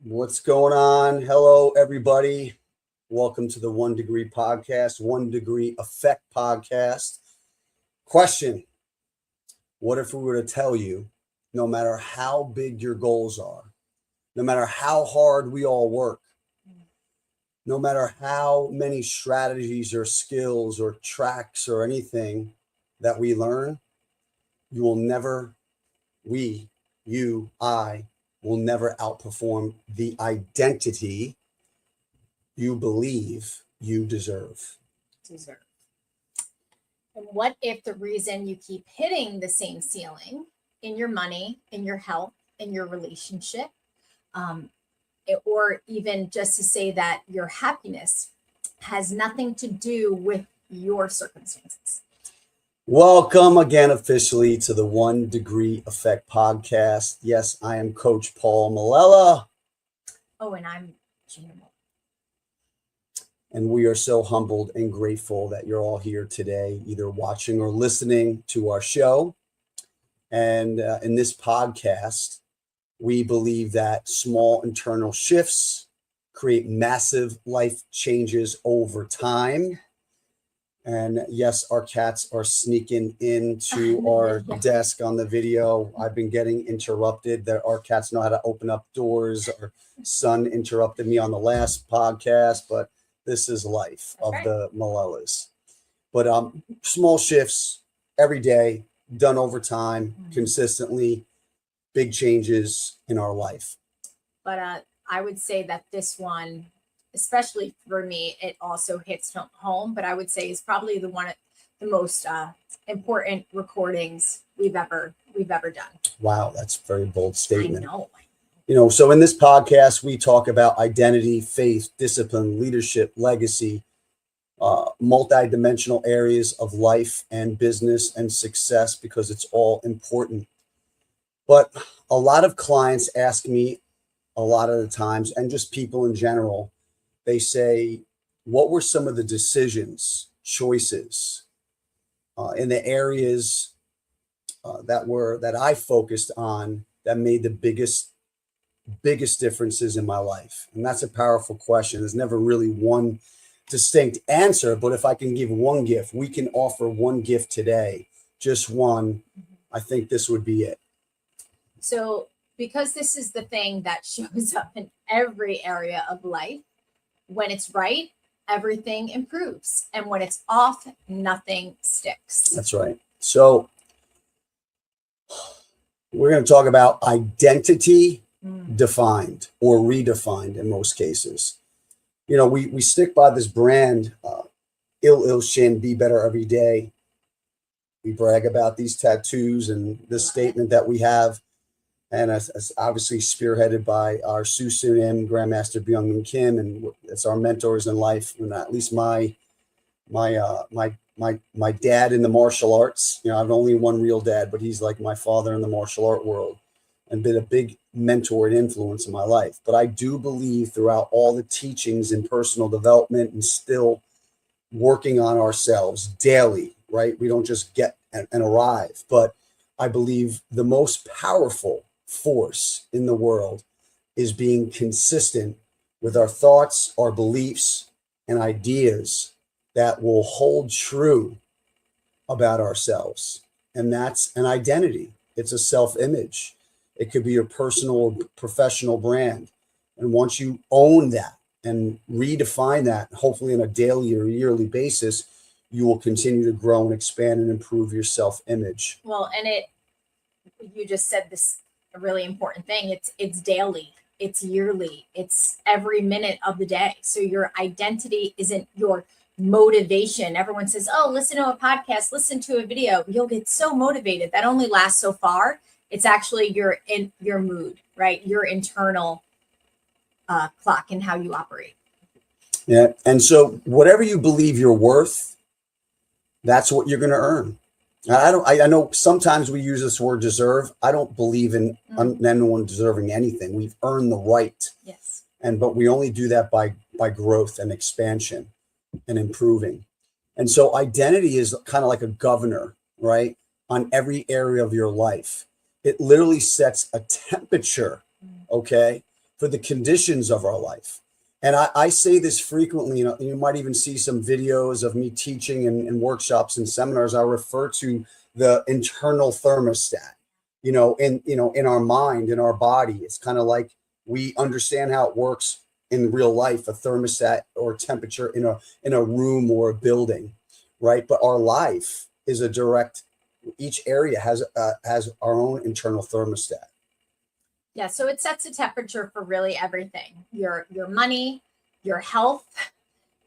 What's going on? Hello, everybody. Welcome to the 1 Degree Podcast, 1 Degree Effect Podcast. Question: what if we were to tell you, no matter how big your goals are, no matter how hard we all work, no matter how many strategies or skills or tracks or anything that we learn, you will never, I will never outperform the identity you believe you deserve. And what if the reason you keep hitting the same ceiling in your money, in your health, in your relationship, or even just to say that your happiness has nothing to do with your circumstances? Welcome again officially to the 1 Degree Effect Podcast. Yes, I am Coach Paul Malella. Oh, and I'm Gina. And we are so humbled and grateful that you're all here today, either watching or listening to our show. And in this podcast, we believe that small internal shifts create massive life changes over time. And yes, our cats are sneaking into our desk on the video. I've been getting interrupted. Our cats know how to open up doors. Our son interrupted me on the last podcast, but this is life of the Malellas. But small shifts every day, done over time, consistently, big changes in our life. But I would say that this one, especially for me, it also hits home, but I would say is probably the most important recordings we've ever done. Wow, that's a very bold statement. I know. So in this podcast, we talk about identity, faith, discipline, leadership, legacy, multi-dimensional areas of life and business and success, because it's all important. But a lot of clients ask me a lot of the times, and just people in general, they say, what were some of the decisions, choices in the areas that I focused on that made the biggest differences in my life? And that's a powerful question. There's never really one distinct answer, but if I can give one gift, we can offer one gift today, just one. I think this would be it. So because this is the thing that shows up in every area of life, when it's right, everything improves. And when it's off, nothing sticks. That's right. So we're going to talk about identity defined or redefined in most cases. We stick by this brand, ill shin, be better every day. We brag about these tattoos and this statement that we have. And it's obviously spearheaded by our Susunim, Grandmaster Byung-Min Kim, and it's our mentors in life. And at least my dad in the martial arts. I've only one real dad, but he's like my father in the martial art world, and been a big mentor and influence in my life. But I do believe throughout all the teachings in personal development and still working on ourselves daily, right? We don't just get and arrive, but I believe the most powerful force in the world is being consistent with our thoughts, our beliefs, and ideas that will hold true about ourselves. And that's an identity. It's a self-image. It could be your personal or professional brand. And once you own that and redefine that, hopefully on a daily or yearly basis, you will continue to grow and expand and improve your self-image. Well, and you just said this, a really important thing. It's daily, it's yearly, it's every minute of the day. So your identity isn't your motivation. Everyone says, oh, listen to a podcast, listen to a video. You'll get so motivated. That only lasts so far. It's actually your mood, right? Your internal clock and how you operate. Yeah. And so whatever you believe you're worth, that's what you're going to earn. I know sometimes we use this word deserve. I don't believe in anyone deserving anything. We've earned the right. Yes. But we only do that by growth and expansion and improving. And so identity is kind of like a governor, right, on every area of your life. It literally sets a temperature, okay, for the conditions of our life. And I say this frequently, you might even see some videos of me teaching in workshops and seminars. I refer to the internal thermostat, in our mind, in our body. It's kind of like we understand how it works in real life, a thermostat or temperature in a room or a building, right? But our life is each area has our own internal thermostat. Yeah, so it sets a temperature for really everything. Your money, your health,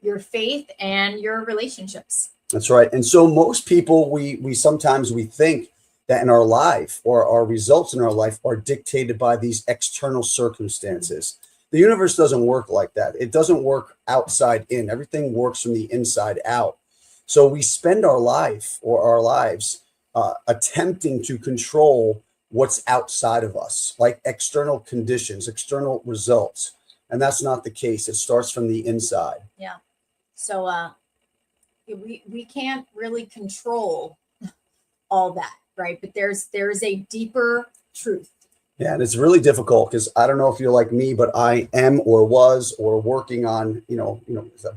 your faith, and your relationships. That's right. And so most people, we sometimes we think that in our life or our results in our life are dictated by these external circumstances. The universe doesn't work like that. It doesn't work outside in. Everything works from the inside out. So we spend our lives attempting to control what's outside of us, like external conditions, external results. And that's not the case. It starts from the inside. Yeah. So we can't really control all that, right? But there's a deeper truth. Yeah, and it's really difficult because I don't know if you're like me, but I am or was or working on,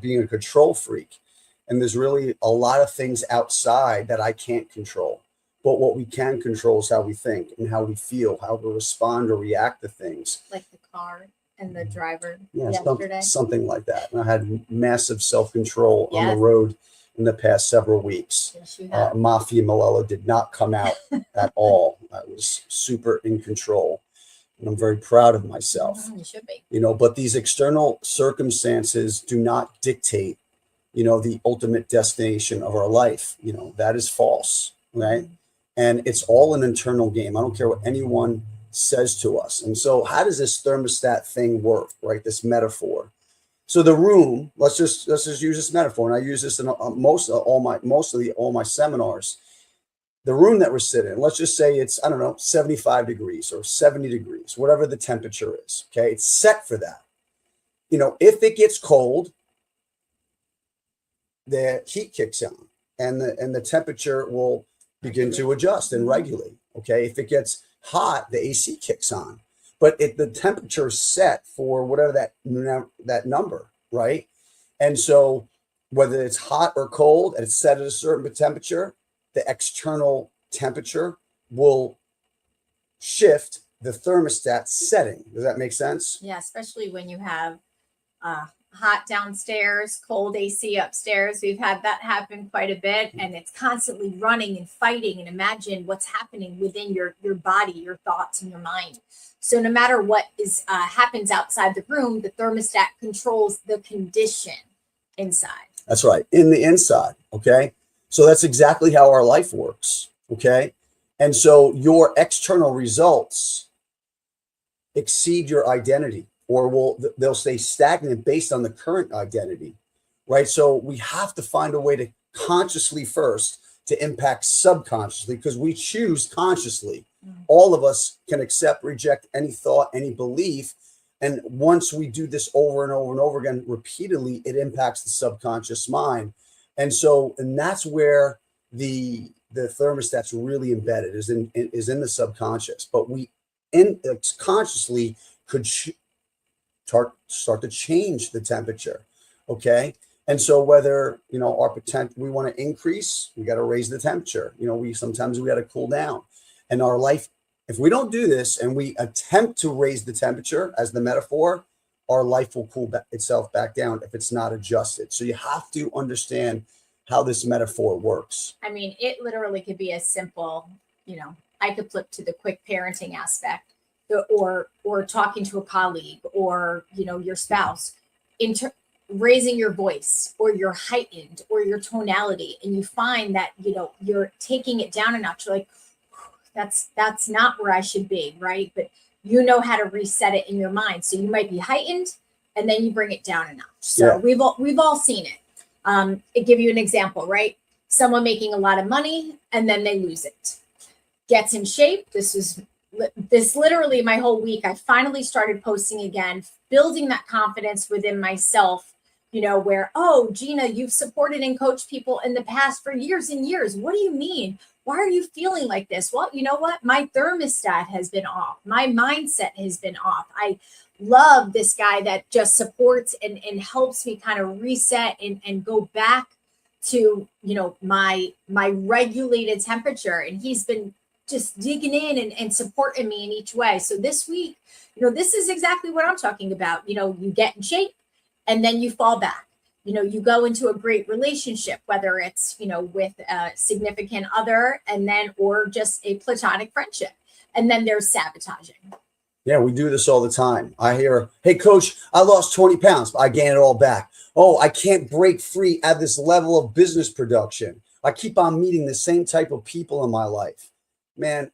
being a control freak. And there's really a lot of things outside that I can't control. But what we can control is how we think and how we feel, how we respond or react to things. Like the car and the driver yesterday. Something like that. And I had massive self-control on the road in the past several weeks. Yes, Mafia Malala did not come out at all. I was super in control. And I'm very proud of myself. You should be. But these external circumstances do not dictate, the ultimate destination of our life. That is false, right? Mm-hmm. And it's all an internal game. I don't care what anyone says to us. And so how does this thermostat thing work, right? This metaphor. So the room, let's just use this metaphor. And I use this in most of all my seminars. The room that we're sitting in, let's just say it's, 75 degrees or 70 degrees, whatever the temperature is. Okay. It's set for that. If it gets cold, the heat kicks on and the temperature will begin to adjust and regulate. Okay. If it gets hot, the AC kicks on, but the temperature is set for whatever that number, right? And so whether it's hot or cold and it's set at a certain temperature, the external temperature will shift the thermostat setting. Does that make sense? Yeah, especially when you have hot downstairs, cold AC upstairs. We've had that happen quite a bit, and it's constantly running and fighting. And imagine what's happening within your body, your thoughts, and your mind. So no matter what happens outside the room, the thermostat controls the condition inside. That's right, in the inside. Okay, so that's exactly how our life works. Okay, and so your external results exceed your identity, or they'll stay stagnant based on the current identity, right? So we have to find a way to consciously first to impact subconsciously, because we choose consciously. All of us can accept, reject any thought, any belief. And once we do this over and over and over again, repeatedly, it impacts the subconscious mind. And that's where the thermostat's really embedded, is in the subconscious. But we consciously could start to change the temperature. Okay. And so whether, our potential, we want to increase, we got to raise the temperature. Sometimes we got to cool down. And our life, if we don't do this and we attempt to raise the temperature as the metaphor, our life will cool itself back down if it's not adjusted. So you have to understand how this metaphor works. I mean, it literally could be as simple, I could flip to the quick parenting aspect, or talking to a colleague, or, your spouse, raising your voice, or you're heightened, or your tonality, and you find that, you're taking it down a notch. You're like, that's not where I should be, right? But you know how to reset it in your mind. So you might be heightened, and then you bring it down a notch. So we've all seen it. I'll give you an example, right? Someone making a lot of money, and then they lose it. Gets in shape. This literally my whole week. I finally started posting again, building that confidence within myself, where, oh, Gina, you've supported and coached people in the past for years and years. What do you mean? why are you feeling like this? Well, you know what? My thermostat has been off. My mindset has been off. I love this guy that just supports and helps me kind of reset and go back to, my regulated temperature. And he's been just digging in and supporting me in each way. So this week, this is exactly what I'm talking about. You get in shape and then you fall back. You go into a great relationship, whether it's, with a significant other or just a platonic friendship. And then there's sabotaging. Yeah, we do this all the time. I hear, hey, coach, I lost 20 pounds, but I gained it all back. Oh, I can't break free at this level of business production. I keep on meeting the same type of people in my life. Man,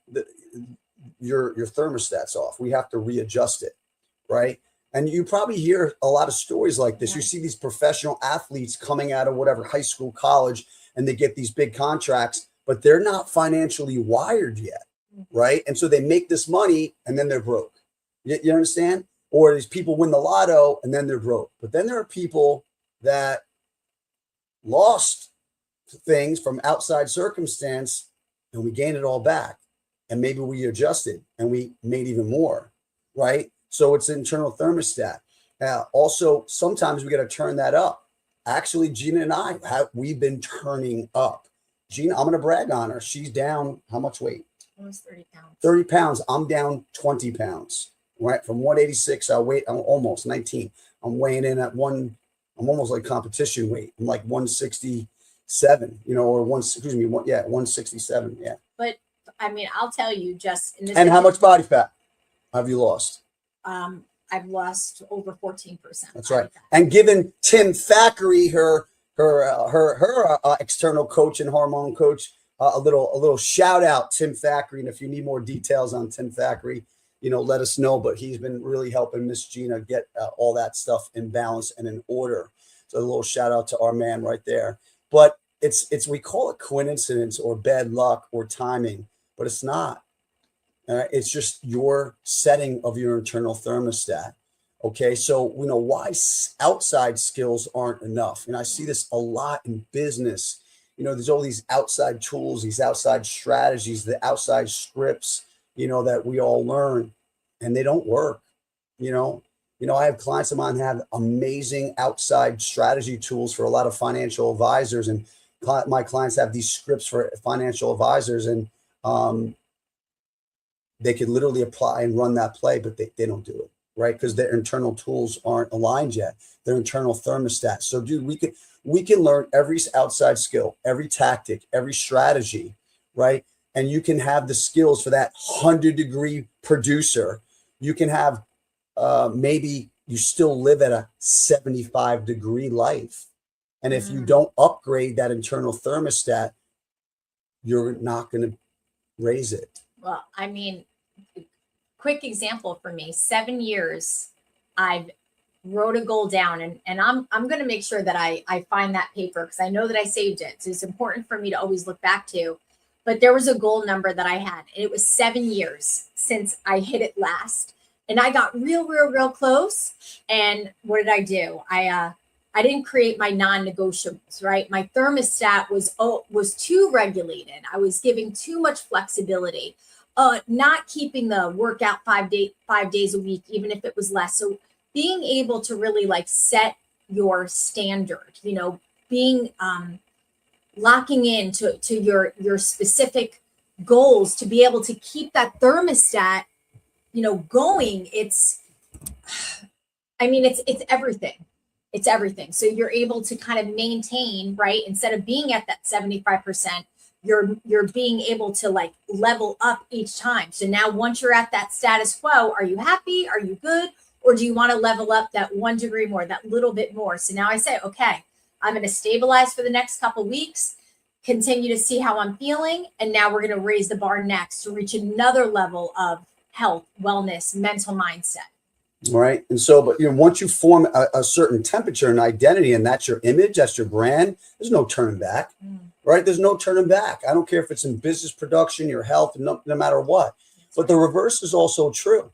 your thermostat's off. We have to readjust it, right? And you probably hear a lot of stories like this. You see these professional athletes coming out of whatever, high school, college, and they get these big contracts, but they're not financially wired yet, right? And so they make this money and then they're broke. You understand? Or these people win the lotto and then they're broke. But then there are people that lost things from outside circumstance and we gained it all back. And maybe we adjusted and we made even more, right? So it's internal thermostat. Also, sometimes we got to turn that up. Actually, Gina and I, we've been turning up. Gina, I'm going to brag on her. She's down how much weight? Almost 30 pounds. 30 pounds. I'm down 20 pounds, right? From 186, I'm almost 19. I'm weighing in at I'm almost like competition weight. I'm like 167, or 167. Yeah. But I mean, I'll tell you just in this. And how much body fat have you lost? I've lost over 14%. That's right. And given Tim Thackeray, her external coach and hormone coach, a little shout out, Tim Thackeray. And if you need more details on Tim Thackeray, let us know. But he's been really helping Miss Gina get all that stuff in balance and in order. So a little shout out to our man right there. But it's we call it coincidence or bad luck or timing, but it's not. It's just your setting of your internal thermostat. Okay, so why outside skills aren't enough. And I see this a lot in business. There's all these outside tools, these outside strategies, the outside scripts, that we all learn, and they don't work. I have clients of mine have amazing outside strategy tools for a lot of financial advisors, and my clients have these scripts for financial advisors, and they could literally apply and run that play, but they don't do it, right? Because their internal tools aren't aligned yet, their internal thermostat. So, dude, we can learn every outside skill, every tactic, every strategy, right? And you can have the skills for that 100-degree producer. You can have maybe you still live at a 75-degree life. And if you don't upgrade that internal thermostat, you're not going to raise it. Well, I mean, quick example for me, 7 years, I've wrote a goal down and I'm going to make sure that I find that paper because I know that I saved it. So it's important for me to always look back to, but there was a goal number that I had and it was 7 years since I hit it last. And I got real close. And what did I do? I didn't create my non-negotiables, right? My thermostat was too regulated. I was giving too much flexibility. Not keeping the workout 5 days a week, even if it was less. So being able to really set your standard, being locking in to your specific goals to be able to keep that thermostat, going. It's everything. It's everything. So you're able to kind of maintain, right? Instead of being at that 75%, you're being able to level up each time. So now once you're at that status quo, are you happy? Are you good? Or do you want to level up that 1 degree more, that little bit more? So now I say, okay, I'm going to stabilize for the next couple of weeks, continue to see how I'm feeling. And now we're going to raise the bar next to reach another level of health, wellness, mental mindset. Right. And so, but once you form a certain temperature and identity, and that's your image, that's your brand, there's no turning back, right? There's no turning back. I don't care if it's in business production, your health, no matter what. But the reverse is also true.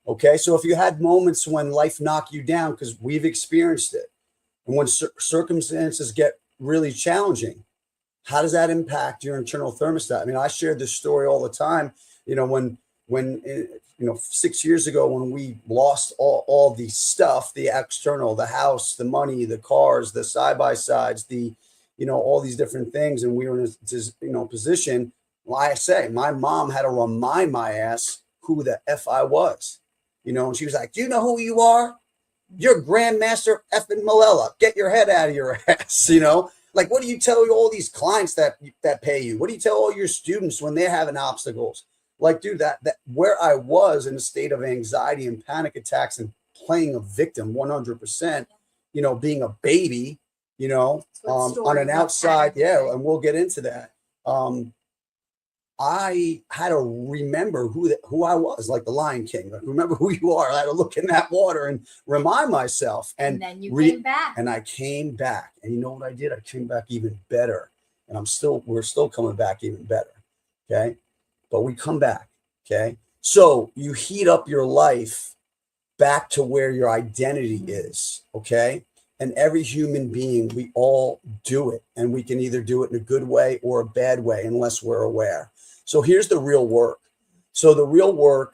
Okay. So if you had moments when life knocked you down, because we've experienced it, and when circumstances get really challenging, how does that impact your internal thermostat? I mean, I shared this story all the time. When 6 years ago, when we lost all the stuff, the external, the house, the money, the cars, the side by sides, all these different things, and we were in a position. Like I say, my mom had to remind my ass who the F I was, and she was like, "Do you know who you are? You're Grandmaster effing Malella. Get your head out of your ass." Like, what do you tell all these clients that pay you? What do you tell all your students when they're having obstacles? Like, dude, that where I was in a state of anxiety and panic attacks and playing a victim 100%, being a baby, on an outside, yeah, and we'll get into that. I had to remember who I was, like the Lion King. Like, remember who you are. I had to look in that water and remind myself. And then you came back. And I came back. And you know what I did? I came back even better. And we're still coming back even better. Okay. But we come back. Okay. So you heat up your life back to where your identity is. Okay. And every human being, we all do it. And we can either do it in a good way or a bad way, unless we're aware. So here's the real work. So the real work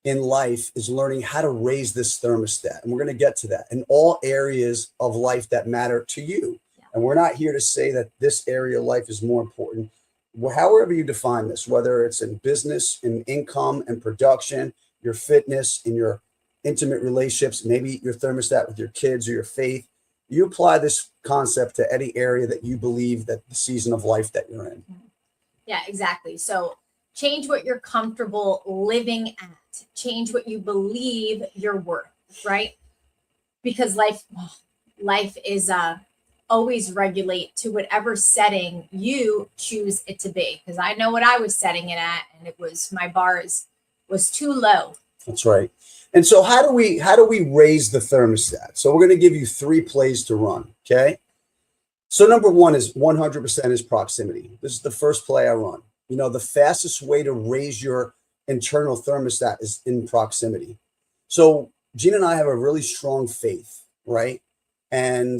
in life is learning how to raise this thermostat. And we're going to get to that in all areas of life that matter to you. Yeah. And we're not here to say that this area of life is more important. However you define this, whether it's in business, in income and production, your fitness, in your intimate relationships, maybe your thermostat with your kids or your faith, you apply this concept to any area that you believe that the season of life that you're in. Yeah, exactly. So change what you're comfortable living at. Change what you believe you're worth, right? Because life is always regulate to whatever setting you choose it to be. Because I know what I was setting it at, and it was, my bar was too low. That's right. And so how do we raise the thermostat? So we're going to give you 3 plays to run. Okay. So number 1 is 100% is proximity. This is the first play I run. The fastest way to raise your internal thermostat is in proximity. So Gina and I have a really strong faith, right? And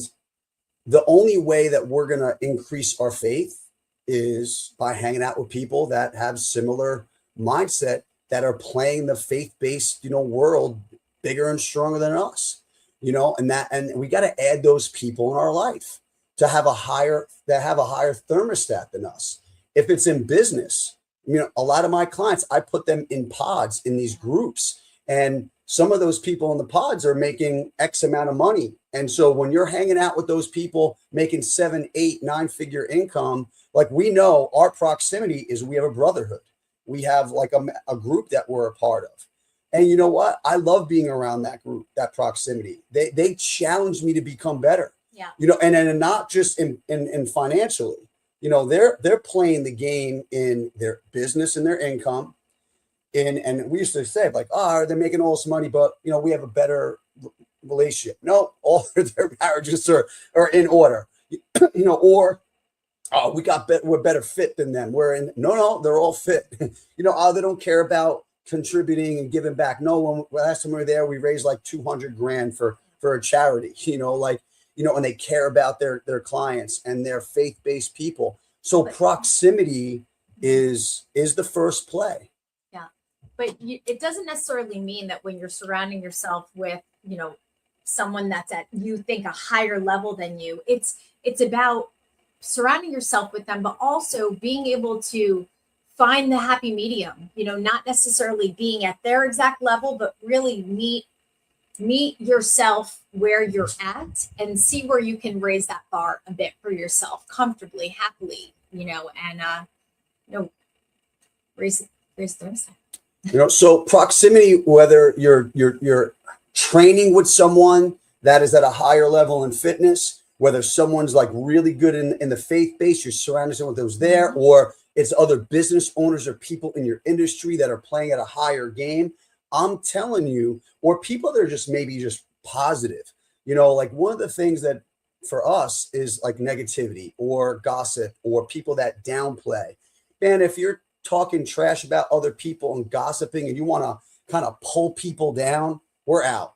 the only way that we're going to increase our faith is by hanging out with people that have similar mindset, that are playing the faith-based, world bigger and stronger than us, and we got to add those people in our life to have a higher thermostat than us. If it's in business, a lot of my clients, I put them in pods in these groups, and some of those people in the pods are making X amount of money. And so when you're hanging out with those people making 7, 8, 9-figure income, like, we know our proximity is we have a brotherhood. We have like a group that we're a part of. And you know what? I love being around that group, that proximity. They challenge me to become better. Yeah. And not just in financially. They're playing the game in their business and their income. And we used to say, like, oh, they're making all this money, but we have a better relationship. No, all their marriages are in order. Or oh, we're better fit than them. No, they're all fit. They don't care about contributing and giving back. No, when last time we were there, we raised like $200,000 for a charity, and they care about their clients and their faith-based people. So proximity is the first play. Yeah. But it doesn't necessarily mean that when you're surrounding yourself with, someone that's at, you think, a higher level than you, it's about surrounding yourself with them, but also being able to find the happy medium, not necessarily being at their exact level, but really meet yourself where you're at and see where you can raise that bar a bit for yourself comfortably, happily, raise the thermostat. So proximity, whether you're training with someone that is at a higher level in fitness, whether someone's like really good in the faith base, you're surrounding someone with those there, or it's other business owners or people in your industry that are playing at a higher game. I'm telling you, or people that are just maybe just positive, like one of the things that for us is like negativity or gossip or people that downplay. And if you're talking trash about other people and gossiping and you want to kind of pull people down, we're out.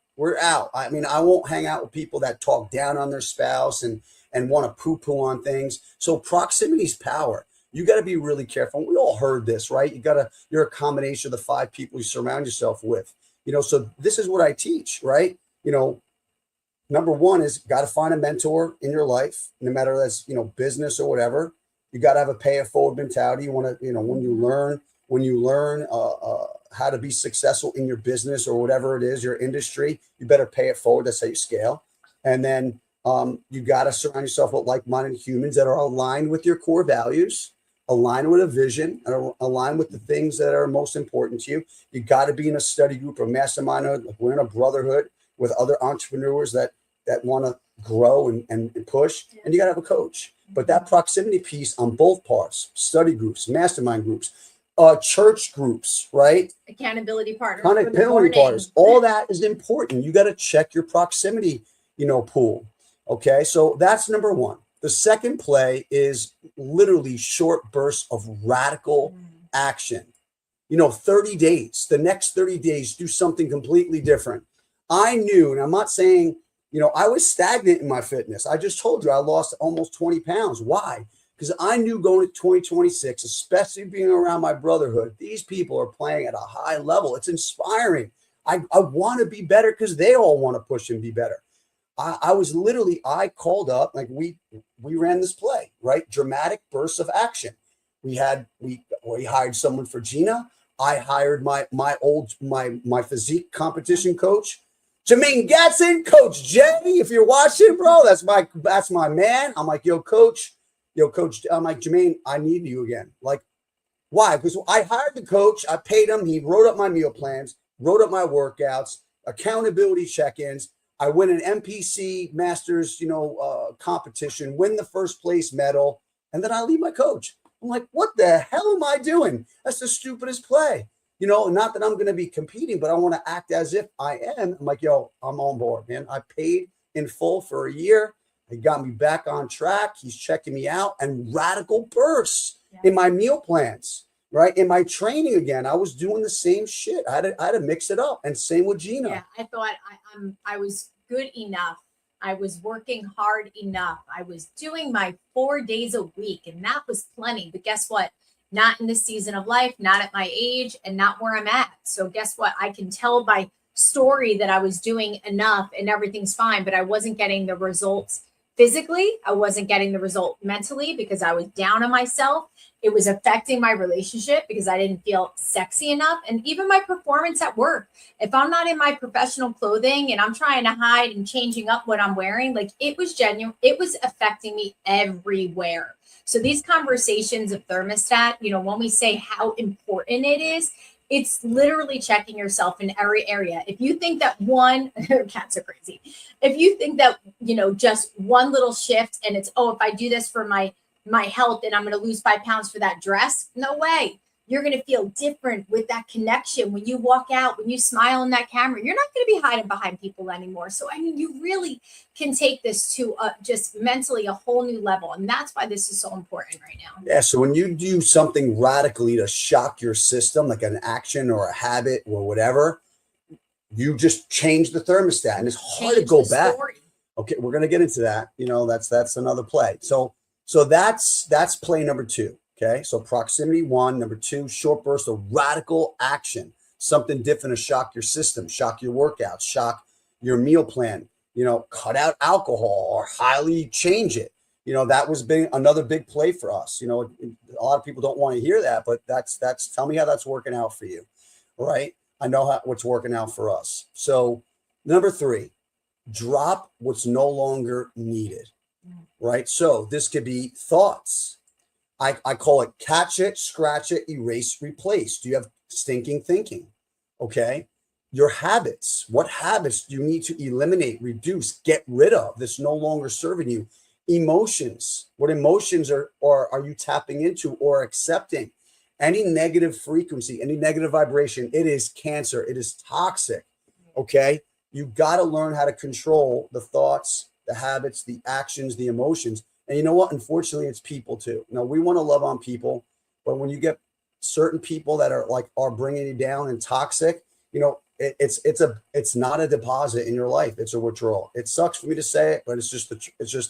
I mean, I won't hang out with people that talk down on their spouse and and want to poo-poo on things. So proximity is power. You got to be really careful. We all heard this, right? You're a combination of the 5 people you surround yourself with. So this is what I teach, right? Number one is got to find a mentor in your life, no matter that's, business or whatever. You got to have a pay it forward mentality. You want to, when you learn how to be successful in your business or whatever it is, your industry, you better pay it forward. That's how you scale. And then you got to surround yourself with like-minded humans that are aligned with your core values, aligned with a vision, and aligned with the things that are most important to you. You got to be in a study group or mastermind. Like we're in a brotherhood with other entrepreneurs that want to grow and push, and you got to have a coach. But that proximity piece on both parts, study groups, mastermind groups, church groups, right? Accountability partners. All that is important. You got to check your proximity, pool. Okay. So that's number one. The second play is literally short bursts of radical action. 30 days, the next 30 days, do something completely different. I knew, and I'm not saying, I was stagnant in my fitness. I just told you I lost almost 20 pounds. Why? Because I knew going to 2026, especially being around my brotherhood, these people are playing at a high level. It's inspiring. I want to be better because they all want to push and be better. I called up, like we ran this play, right? Dramatic bursts of action. We hired someone for Gina. I hired my physique competition coach, Jermaine Gatson, Coach Jay. If you're watching, bro, that's my man. I'm like, yo, coach. I'm like, Jermaine, I need you again. Like, why? Because I hired the coach. I paid him. He wrote up my meal plans, wrote up my workouts, accountability check-ins. I win an MPC Masters, competition, win the first place medal, and then I leave my coach. I'm like, what the hell am I doing? That's the stupidest play. Not that I'm going to be competing, but I want to act as if I am. I'm like, yo, I'm on board, man. I paid in full for a year. He got me back on track. He's checking me out, and radical bursts in my meal plans, right? In my training again, I was doing the same shit. I had to mix it up, and same with Gina. Yeah, I thought I was good enough. I was working hard enough. I was doing my 4 days a week, and that was plenty. But guess what? Not in this season of life, not at my age, and not where I'm at. So guess what? I can tell by story that I was doing enough and everything's fine, but I wasn't getting the results physically. I wasn't getting the result mentally because I was down on myself. It was affecting my relationship because I didn't feel sexy enough, and even my performance at work. If I'm not in my professional clothing and I'm trying to hide and changing up what I'm wearing, like it was genuine. It was affecting me everywhere. So these conversations of thermostat, when we say how important it is, it's literally checking yourself in every area. If you think that cats are crazy. If you think that, just one little shift and it's, if I do this for my health and I'm going to lose 5 pounds for that dress, no way. You're going to feel different with that connection. When you walk out, when you smile in that camera, you're not going to be hiding behind people anymore. So, you really can take this to just mentally a whole new level. And that's why this is so important right now. Yeah. So when you do something radically to shock your system, like an action or a habit or whatever, you just change the thermostat, and it's hard to go back. Story. Okay. We're going to get into that. That's another play. So that's play number 2. Okay, so proximity 1, number 2, short burst of radical action, something different to shock your system, shock your workouts, shock your meal plan, cut out alcohol or highly change it. That was another big play for us. A lot of people don't want to hear that, but that's tell me how that's working out for you. Right. I know what's working out for us. So number 3, drop what's no longer needed. Right. So this could be thoughts. I call it catch it, scratch it, erase, replace. Do you have stinking thinking? Okay. Your habits. What habits do you need to eliminate, reduce, get rid of that's no longer serving you? Emotions. What emotions are you tapping into or accepting? Any negative frequency, any negative vibration, it is cancer. It is toxic. Okay. You got to learn how to control the thoughts, the habits, the actions, the emotions. And you know what? Unfortunately, it's people too. We want to love on people, but when you get certain people that are bringing you down and toxic, it's not a deposit in your life. It's a withdrawal. It sucks for me to say it, but it's just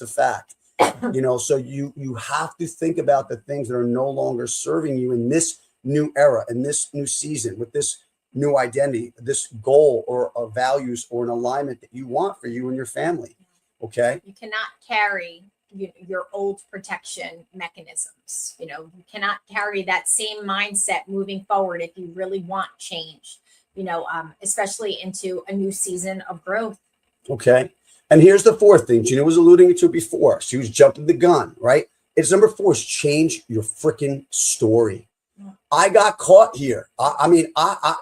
a fact. So you have to think about the things that are no longer serving you in this new era, in this new season, with this new identity, this goal or values or an alignment that you want for you and your family. Okay. You cannot carry your old protection mechanisms. You cannot carry that same mindset moving forward if you really want change, especially into a new season of growth. Okay. And here's the fourth thing. Gina was alluding to before. She was jumping the gun, right? It's number 4 is change your freaking story. I got caught here. I mean,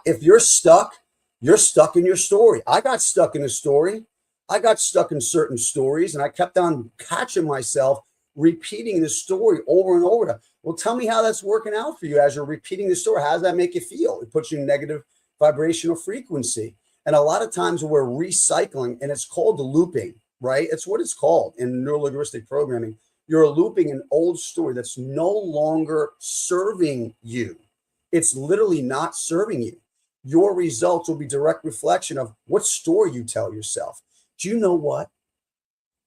if you're stuck in your story. I got stuck in a story. I got stuck in certain stories, and I kept on catching myself repeating the story over and over. Well, tell me how that's working out for you as you're repeating the story. How does that make you feel? It puts you in negative vibrational frequency. And a lot of times we're recycling, and it's called looping, right? It's what it's called in neuro-linguistic programming. You're looping an old story that's no longer serving you. It's literally not serving you. Your results will be direct reflection of what story you tell yourself. Do you know what?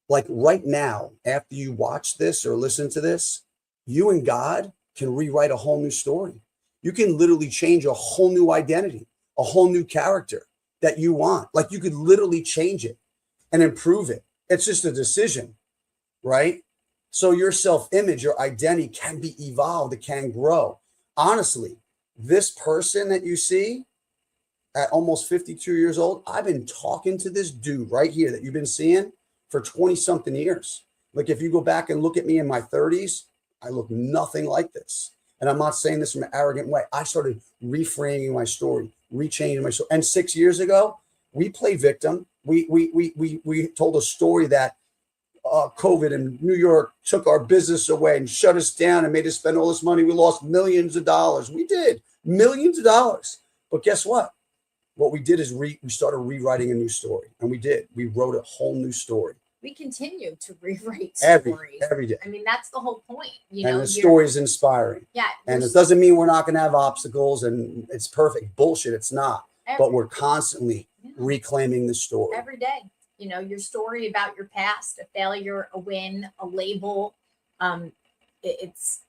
Like right now, after you watch this or listen to this, you and God can rewrite a whole new story. You can literally change a whole new identity, a whole new character that you want. Like you could literally change it and improve it. It's just a decision, right? So your self-image, your identity can be evolved. It can grow. Honestly, this person that you see at almost 52 years old, I've been talking to this dude right here that you've been seeing for 20 something years. Like if you go back and look at me in my 30s, I look nothing like this. And I'm not saying this in an arrogant way. I started reframing my story, rechanging my story. And 6 years ago, we played victim. We told a story that COVID in New York took our business away and shut us down and made us spend all this money. We lost millions of dollars. We did millions of dollars. But guess what? What we did is we started rewriting a new story. And we did. We wrote a whole new story. We continue to rewrite stories. Every day. I mean, that's the whole point. And the story is inspiring. Yeah. And it doesn't mean we're not going to have obstacles and it's perfect. Bullshit. It's not. But we're constantly reclaiming the story. Every day. Your story about your past, a failure, a win, a label. It's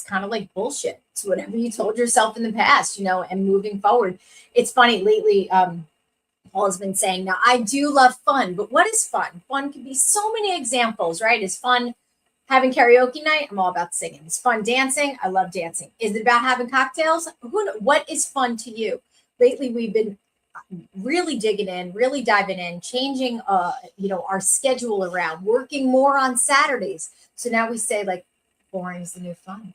kind of like bullshit. It's whatever you told yourself in the past, and moving forward. It's funny lately, Paul has been saying, now I do love fun, but what is fun? Fun can be so many examples, right? Is fun having karaoke night? I'm all about singing. Is fun dancing? I love dancing. Is it about having cocktails? What is fun to you? Lately, we've been really digging in, really diving in, changing, our schedule around, working more on Saturdays. So now we say like, boring is the new fun.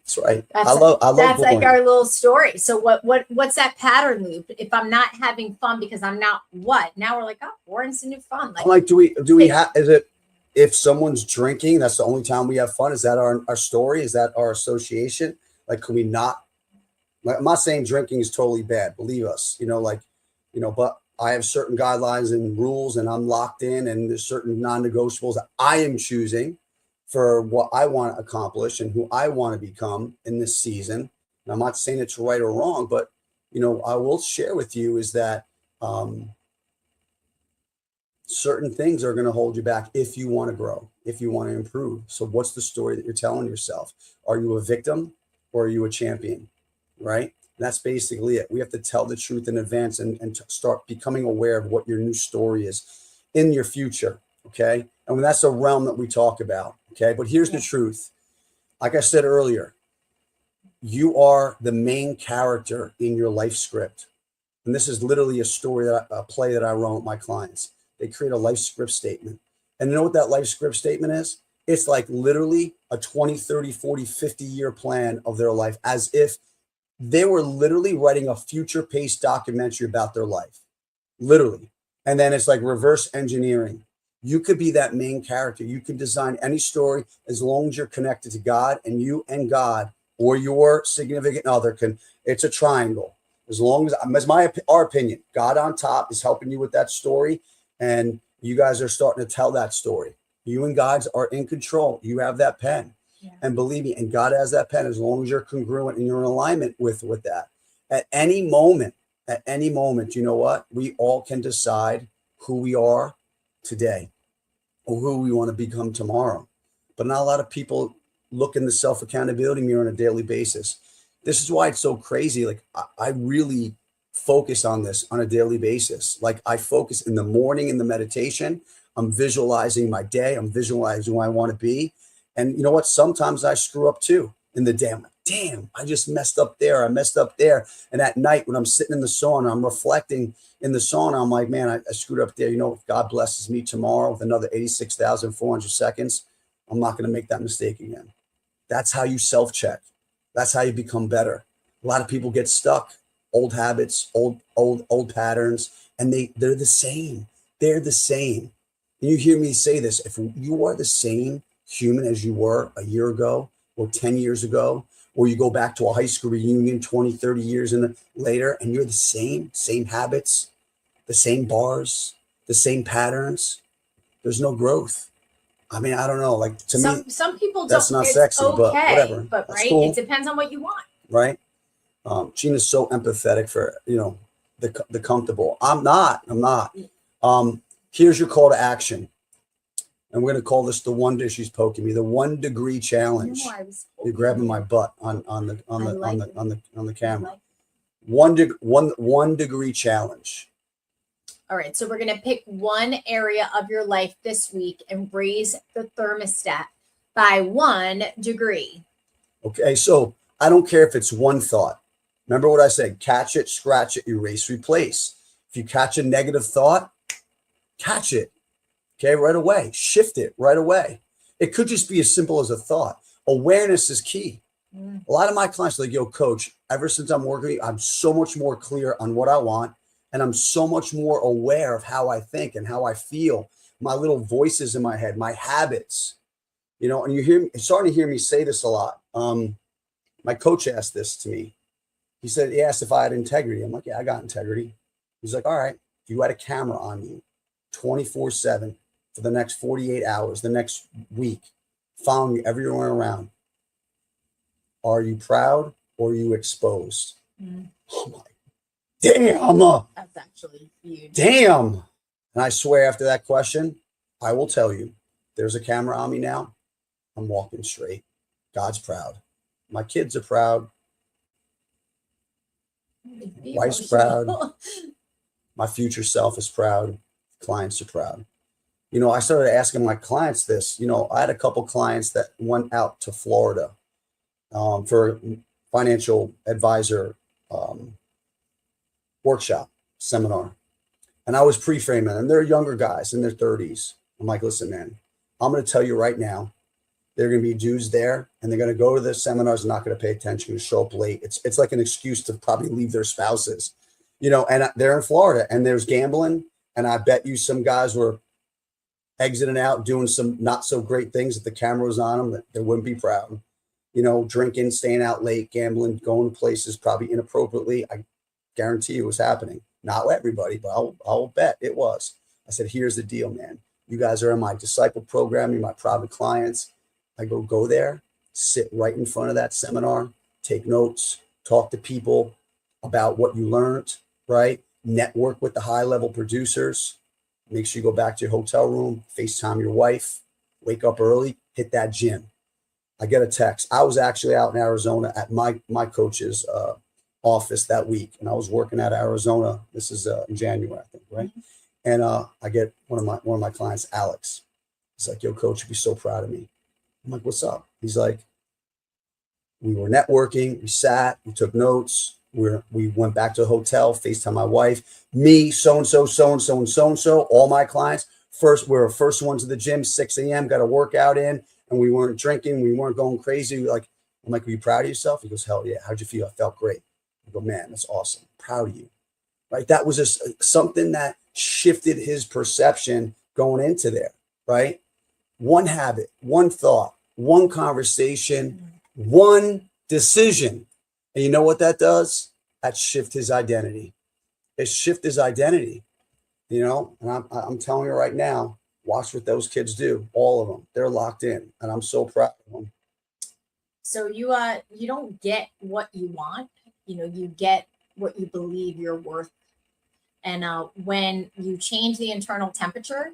That's right. I love that's boring. like our little story. So what's that pattern loop? If I'm not having fun because I'm not what? Now we're like, oh, boring's the new fun. I'm like, do we have? Is it if someone's drinking? That's the only time we have fun. Is that our story? Is that our association? Like, can we not? Like, I'm not saying drinking is totally bad. Believe us, but I have certain guidelines and rules, and I'm locked in, and there's certain non-negotiables that I am choosing for what I want to accomplish and who I want to become in this season. And I'm not saying it's right or wrong, but, I will share with you is that certain things are going to hold you back if you want to grow, if you want to improve. So what's the story that you're telling yourself? Are you a victim or are you a champion? Right? And that's basically it. We have to tell the truth in advance and start becoming aware of what your new story is in your future. Okay. And that's a realm that we talk about. Okay. But here's the truth. Like I said earlier, you are the main character in your life script. And this is literally a play that I run with my clients. They create a life script statement. And you know what that life script statement is? It's like literally a 20, 30, 40, 50-year plan of their life, as if they were literally writing a future-paced documentary about their life. Literally. And then it's like reverse engineering. You could be that main character. You can design any story as long as you're connected to God, and you and God or your significant other can. It's a triangle. As long as our opinion, God on top is helping you with that story, and you guys are starting to tell that story. You and God are in control. You have that pen. Yeah. And believe me, and God has that pen as long as you're congruent and you're in alignment with that. At any moment, you know what? We all can decide who we are today. or who we want to become tomorrow. But not a lot of people look in the self accountability mirror on a daily basis. This is why it's so crazy. Like I really focus on this on a daily basis. Like I focus in the morning in the meditation. I'm visualizing my day. I'm visualizing who I want to be. And you know what? Sometimes I screw up too in the day. I'm like, damn, I just messed up there. I messed up there. And at night when I'm sitting in the sauna, I'm reflecting in the sauna. I'm like, man, I screwed up there. You know, if God blesses me tomorrow with another 86,400 seconds, I'm not going to make that mistake again. That's how you self-check. That's how you become better. A lot of people get stuck, old habits, old patterns, and they're the same. They're the same. And you hear me say this, if you are the same human as you were a year ago or 10 years ago, or you go back to a high school reunion 20, 30 years later, and you're the same habits, the same bars, the same patterns, there's no growth. I mean, I don't know. Like to me, some people that's don't. not It's sexy, okay, but whatever. But That's right, cool. it depends on what you want. Right? Gina's so empathetic for the comfortable. I'm not. Here's your call to action, and we're gonna call this the one. She's poking me. The 1 degree challenge. No, I was You're grabbing my butt on the camera. Like 1 degree challenge. All right, so we're going to pick one area of your life this week and raise the thermostat by 1 degree. Okay, so I don't care if it's one thought. Remember what I said, catch it, scratch it, erase, replace. If you catch a negative thought, catch it, okay, right away. Shift it right away. It could just be as simple as a thought. Awareness is key. A lot of my clients are like, yo, coach, ever since I'm working, I'm so much more clear on what I want. And I'm so much more aware of how I think and how I feel, my little voices in my head, my habits, and you're starting to hear me say this a lot. My coach asked this to me. He asked if I had integrity. I'm like, yeah, I got integrity. He's like, all right, if you had a camera on you 24/7 for the next 48 hours, the next week, following you everywhere around, are you proud or are you exposed? Oh my damn. That's actually huge. Damn. And I swear after that question, I will tell you, there's a camera on me now. I'm walking straight. God's proud. My kids are proud. Wife's proud. My future self is proud. Clients are proud. I started asking my clients this. I had a couple clients that went out to Florida for financial advisor workshop seminar. And I was pre-framing them. They're younger guys in their 30s. I'm like, listen, man, I'm going to tell you right now, there are going to be dudes there and they're going to go to the seminars and not going to pay attention, to show up late. It's like an excuse to probably leave their spouses, and they're in Florida and there's gambling. And I bet you some guys were exiting out, doing some not so great things if the camera was on them, that they wouldn't be proud, drinking, staying out late, gambling, going to places probably inappropriately. I guarantee it was happening. Not everybody, but I'll bet it was. I said, here's the deal, man. You guys are in my disciple program. You're my private clients. I go there, sit right in front of that seminar, take notes, talk to people about what you learned, right? Network with the high-level producers. Make sure you go back to your hotel room, FaceTime your wife, wake up early, hit that gym. I get a text. I was actually out in Arizona at my coach's office that week, and I was working at Arizona. This is in January, I think, right? And I get one of my clients, Alex. He's like, yo, coach, you'd be so proud of me. I'm like, what's up? He's like, we were networking, we sat, we took notes, we went back to the hotel, FaceTime my wife, me, so-and-so, so-and-so, and so-and-so, all my clients. We're first ones to the gym, 6 a.m., got a workout in, and we weren't drinking, we weren't going crazy. I'm like, are you proud of yourself? He goes, hell yeah. How'd you feel? I felt great. I go, man, that's awesome. Proud of you. Right? That was just something that shifted his perception going into there, right? One habit, one thought, one conversation, one decision. And you know what that does? That shifts his identity. It shifts his identity, and I'm telling you right now, watch what those kids do. All of them, they're locked in, and I'm so proud of them. So you don't get what you want, you get what you believe you're worth. And when you change the internal temperature,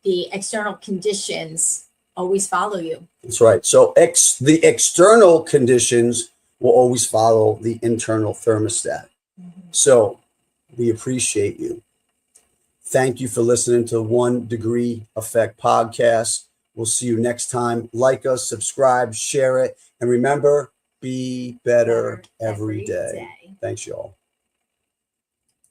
the external conditions always follow you. That's right. So the external conditions will always follow the internal thermostat. So we appreciate you. Thank you for listening to 1 Degree Effect podcast. We'll see you next time. Like us, subscribe, share it, and remember, be better every day. Thanks, y'all.